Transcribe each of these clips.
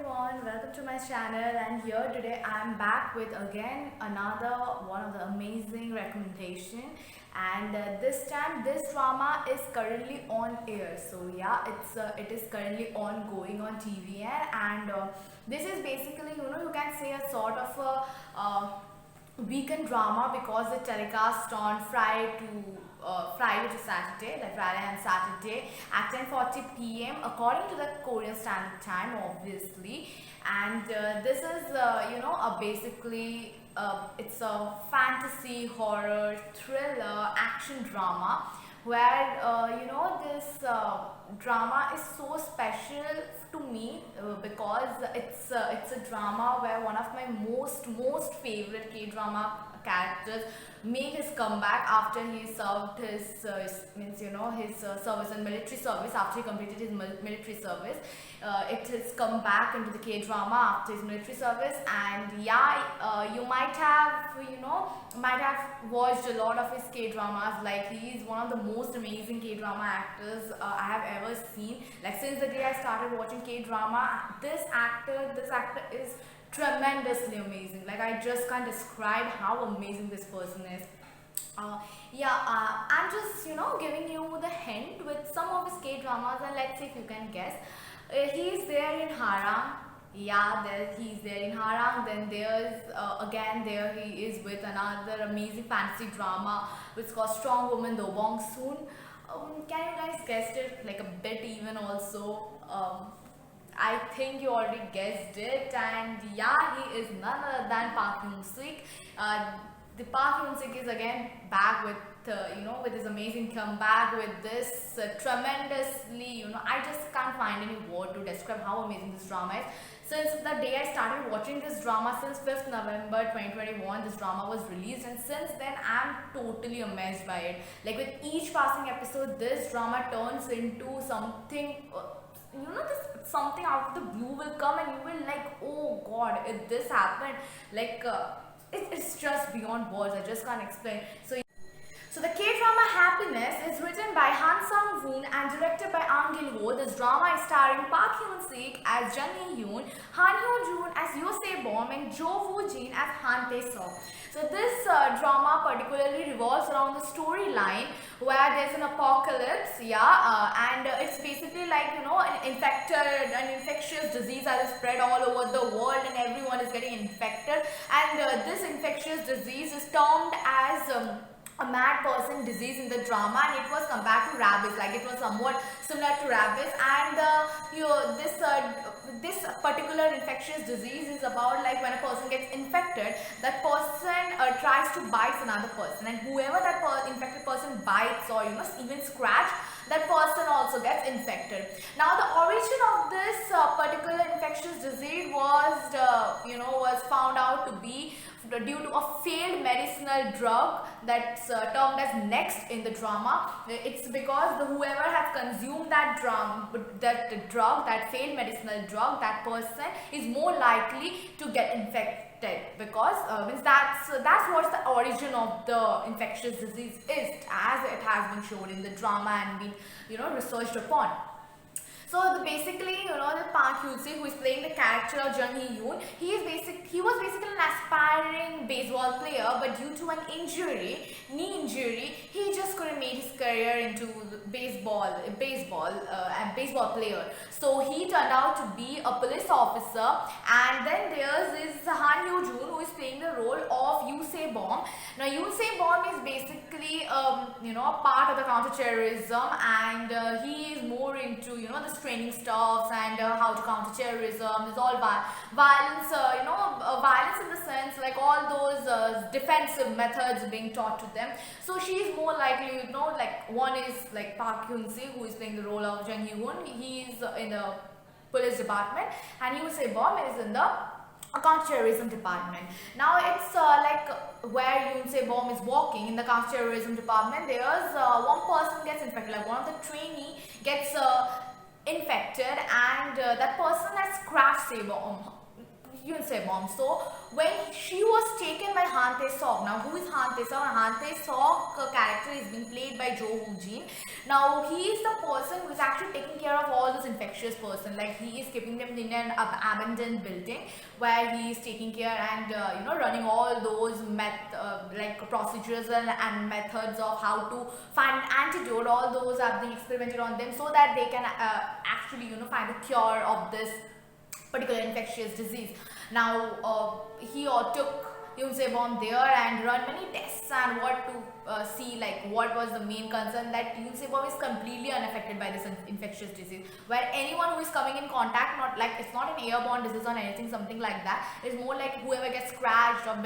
everyone, welcome to my channel, and here today I am back with again another one of the amazing recommendation. And this time this drama is currently on air, so yeah, it is currently ongoing on TVN. And this is basically, you can say a sort of a weekend drama because it telecast on Friday to Saturday, like Friday and Saturday at 10:40 p.m. according to the Korean Standard Time, obviously. And this is, basically, it's a fantasy, horror, thriller, action drama where, this drama is so special to me because it's a drama where one of my most favorite K drama characters make his comeback after he served his service and military service. After he completed his military service, it has come back into the K drama after his military service. And yeah, you might have watched a lot of his K dramas. Like, he is one of the most amazing K drama actors I have ever seen. Like, since the day I started watching K drama, this actor is tremendously amazing. Like, I just can't describe how amazing this person is. I'm just giving you the hint with some of his K dramas, and let's see if you can guess. He's there in Harang. Yeah, he's there in Harang. Then there's again there he is with another amazing fantasy drama which is called Strong Woman Do Bong Soon. Can you guys guess it? Like, a bit even also. I think you already guessed it, and yeah, he is none other than Park Hyun Sik. The Park Hyun Sik is again back with with his amazing comeback, with this tremendously, I just can't find any word to describe how amazing this drama is. Since the day I started watching this drama, since 5th November 2021, this drama was released, and since then I'm totally amazed by it. Like, with each passing episode, this drama turns into something. This something out of the blue will come, and you will like, oh god, if this happened, like, it's just beyond words. I just can't explain. So the K-drama Happiness is written by Han Sang-woon and directed by Ahn Gil-ho. This drama is starring Park Hyun-sik as Jung Hee-yoon, Han Hyo-jun as Yoo Se-bom, and Jo Woo-jin as Han Tae-seok. So this drama particularly revolves around the storyline where there's an apocalypse, and it's basically like, an infectious disease that is spread all over the world, and everyone is getting infected. And this infectious disease is termed as a mad person disease in the drama, and it was compared to rabies. Like, it was somewhat similar to rabies. And this particular infectious disease is about, like, when a person gets infected, that person tries to bite another person, and whoever that infected person bites or even scratch, that person also gets infected. Now, the origin of this particular infectious disease was found out to be due to a failed medicinal drug that's termed as Next in the drama. It's because whoever has consumed that failed medicinal drug, that person is more likely to get infected, because that's what the origin of the infectious disease is, as it has been shown in the drama and been researched upon. So basically, the Park Hyun-sik, who is playing the character of Jung Hee-yoon, he was basically an aspiring baseball player, but due to an knee injury, he just couldn't make his career into baseball player. So he turned out to be a police officer. And then there's Han Hyo-jun, who is playing the role of Yoo Se-bom. Now, Yoo Se-bom is basically a part of the counter-terrorism, and he is more into the training stuffs and how to counter terrorism. It's all violence, violence in the sense, like, all those defensive methods being taught to them. So she's more likely, like, one is like Park Hyun-sik, who is playing the role of Jung Hee-hoon. He is in the police department, and Yoo Se-bom is in the counter-terrorism department. Now, it's like where Yoon Se-bom is working in the counter-terrorism department. There's one person gets infected, like one of the trainee gets infected, and that person has scratched Yoon Se-bom. So when she was taken by Han Tae-seok, now who is Han Tae-seok? Han Tae-seok character is being played by Jo Woo-jin. Now he is the person who is actually taking care of all those infectious person. Like he is keeping them in an abandoned building where he is taking care and running all those like procedures and methods of how to find antidote. All those are being experimented on them so that they can actually find a cure of this particular infectious disease. Now he took Yoon Se-bom there and run many tests and what to see like what was the main concern, that Yoon Se-bom is completely unaffected by this infectious disease, where anyone who is coming in contact, not like it's not an airborne disease or anything something like that, it's more like whoever gets scratched or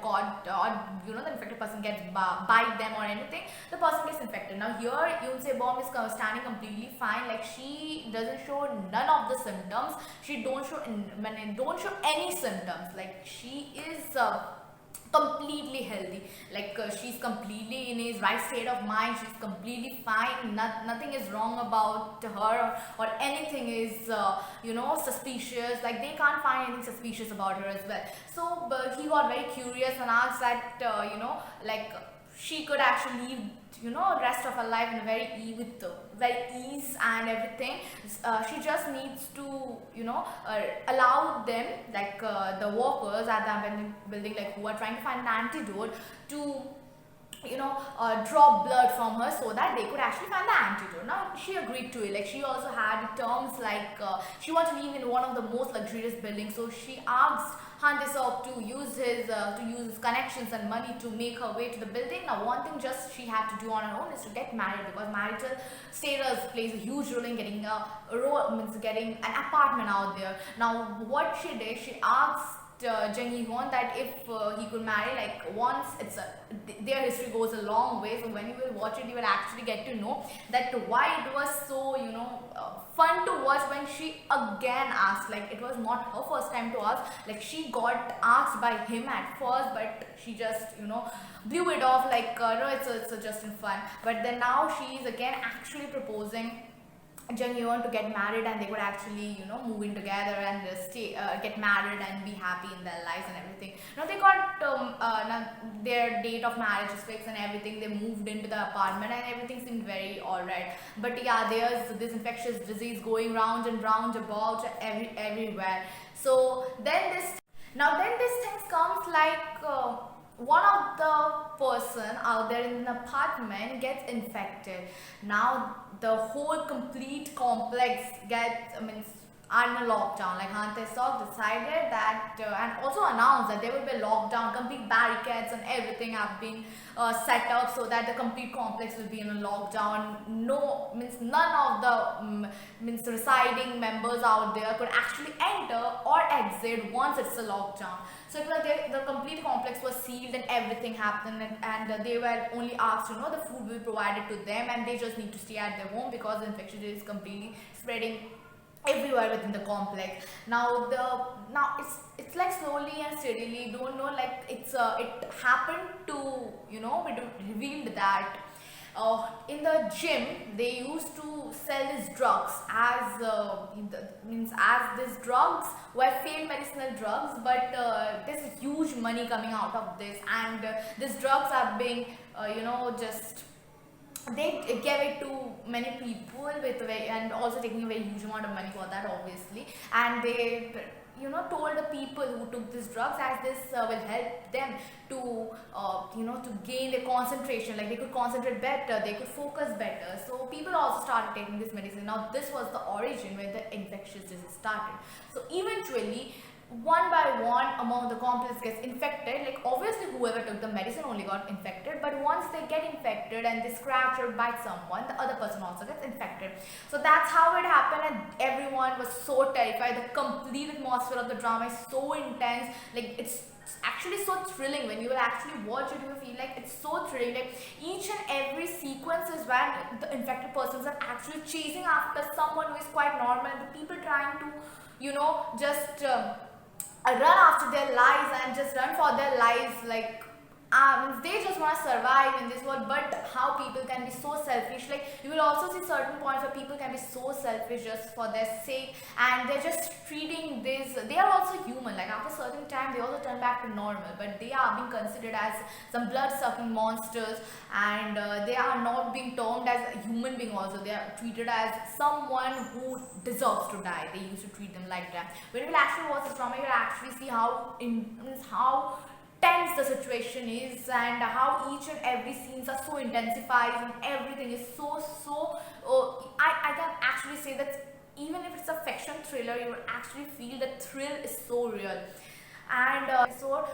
got the infected person gets bite them or anything, the person gets infected. Now here Yoon Se-bom is standing completely fine, like she doesn't show none of the symptoms, she don't show any symptoms, like she is completely healthy, like she's completely in his right state of mind, she's completely fine, nothing is wrong about her or anything is suspicious, like they can't find anything suspicious about her as well. So he got very curious and asked that like she could actually live rest of her life in a with very ease and everything. She just needs to allow them, like the workers at the abandoned building, like who are trying to find an antidote, to draw blood from her so that they could actually find the antidote. Now she agreed to it, like she also had terms like she wanted to live in one of the most luxurious buildings, so she asked Han Tae-seok to use his connections and money to make her way to the building. Now one thing just she had to do on her own is to get married, because marital status plays a huge role in getting getting an apartment out there. Now what she did, she asked Jung Hee-hyun that if he could marry, like once their history goes a long way, so when you will watch it you will actually get to know that why it was so fun to watch when she again asked, like it was not her first time to ask, like she got asked by him at first but she just blew it off like no, it's just in fun. But then now she is again actually proposing Jung Hee-hyun to get married, and they could actually move in together and get married and be happy in their lives and everything. Now they got their date of marriage is fixed and everything. They moved into the apartment and everything seemed very alright. But yeah, there's this infectious disease going round and round about everywhere. So then this thing comes like. One of the person out there in an apartment gets infected. Now the whole complete complex are in a lockdown. Like Han Tae-seok decided that and also announced that there will be a lockdown, complete barricades and everything have been set up so that the complete complex will be in a lockdown. None of the residing members out there could actually enter or exit once it's a lockdown. So the complete complex was sealed and everything happened, and they were only asked, the food will be provided to them and they just need to stay at their home because the infection is completely spreading everywhere within the complex. Now it's like slowly and steadily, don't know, like it happened to be revealed that in the gym they used to sell these drugs as these drugs were failed medicinal drugs, but there's huge money coming out of this, and these drugs are being just they gave it to many people and also taking a very huge amount of money for that obviously, and they told the people who took these drugs as this will help them to to gain their concentration, like they could concentrate better, they could focus better. So people also started taking this medicine. Now this was the origin where the infectious disease started. So eventually one by one among the complex gets infected. Like obviously whoever took the medicine only got infected, but once they get infected and they scratch or bite someone, the other person also gets infected. So that's how it happened, and everyone was so terrified. The complete atmosphere of the drama is so intense, like it's actually so thrilling. When you will actually watch it, you will feel like it's so thrilling. Like each and every sequence is when the infected persons are actually chasing after someone who is quite normal, and the people trying to just run after their lives and just run for their lives, like they just want to survive in this world, but how people can be so selfish. Like, you will also see certain points where people can be so selfish just for their sake, and they're just treating this, they are also human, like after a certain time they also turn back to normal, but they are being considered as some blood sucking monsters, and they are not being termed as a human being. Also, they are treated as someone who deserves to die. They used to treat them like that. When you will actually watch the drama, you will actually see how tense the situation is, and how each and every scenes are so intensified, and everything is I can actually say that even if it's a fiction thriller, you will actually feel the thrill is so real. And so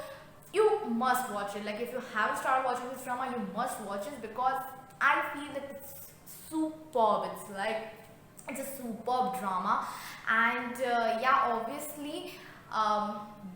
you must watch it. Like, if you haven't started watching this drama, you must watch it, because I feel that it's superb. It's a superb drama. And yeah, obviously,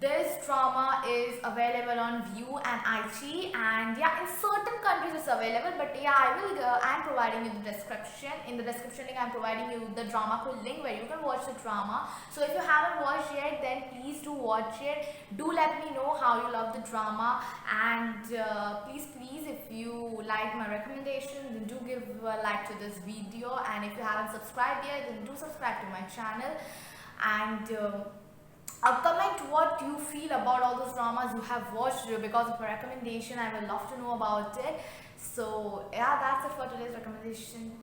this drama is available on View and iQIYI, and yeah, in certain countries it's available, but yeah, I'm providing you the description. In the description link, I'm providing you the drama full link where you can watch the drama. So if you haven't watched yet, then please do watch it. Do let me know how you love the drama, and please, if you like my recommendation, then do give a like to this video, and if you haven't subscribed yet, then do subscribe to my channel. And comment what you feel about all those dramas you have watched because of a recommendation. I would love to know about it. So yeah, that's it for today's recommendation.